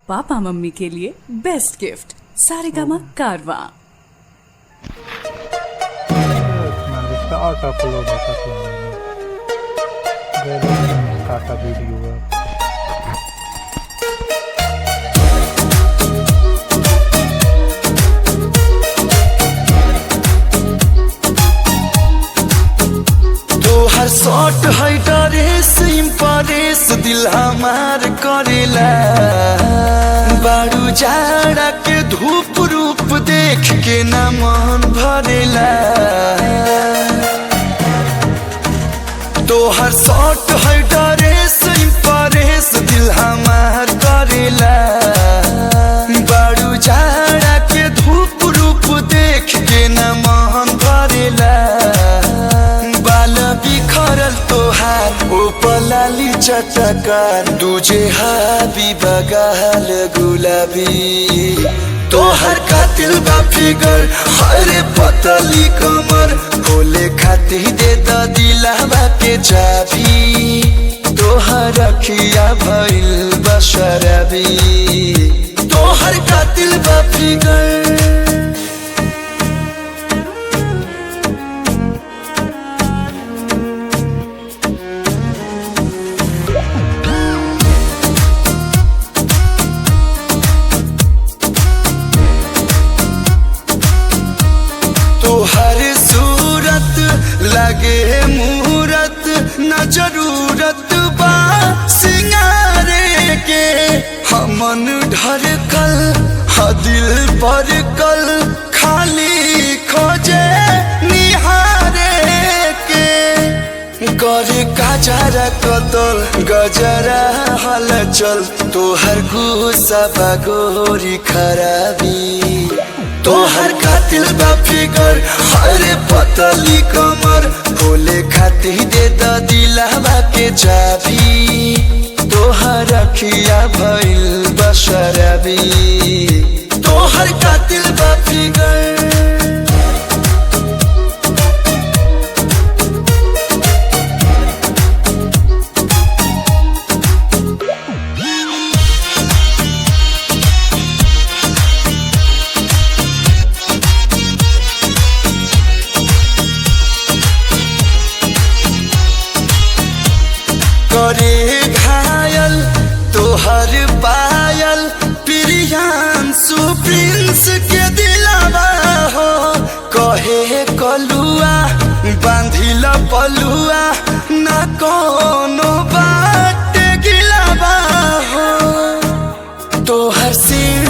Papa mummy के लिए best gift Saregama कारवां। इसका ऑटो अपलोड होता काटा वीडियो है। तोहर शॉट है ड्रेस इम्प्रेस दिल हमार करेला बारू जाड़ा के धूप रूप देख के न मन भरेला। तोहर शॉट है ड्रेस इम्प्रेस दिल हमार करेला बारू जाड़ा के धूप रूप देख के न मन भरेला। बिखरल तोहार ओपलाली चटकार दूजे हाबी बगाल गुलाबी। तोहर कातिल बा फिगर हरे पतली कमर खोले खाती दे द दिलावा के चाबी। तोहर अखिया भइल बशरबी तोहर कातिल बा फिगर। तोहर सूरत लगे मूरत न जरूरत बा सिंगारे के हमन ढरकल ह दिल पर कल खाली खोजे निहारे के। करे काजरा कतल गजरा हलचल तोहर गुस्सा बगोरी खराबी। तोहर कातिल बा फिगर हरे पतली कमर खोले खाती दे द दिलावा के चाबी। तोहर अखिया भइल बशरबी तोहर कातिल बा फिगर। करे घायल तोहर पायल प्रियांशु प्रिंस के दिलावा हो कहे कलुआ बांधिल पलुआ न कोनो बात गिलावा हो। तोहर सिर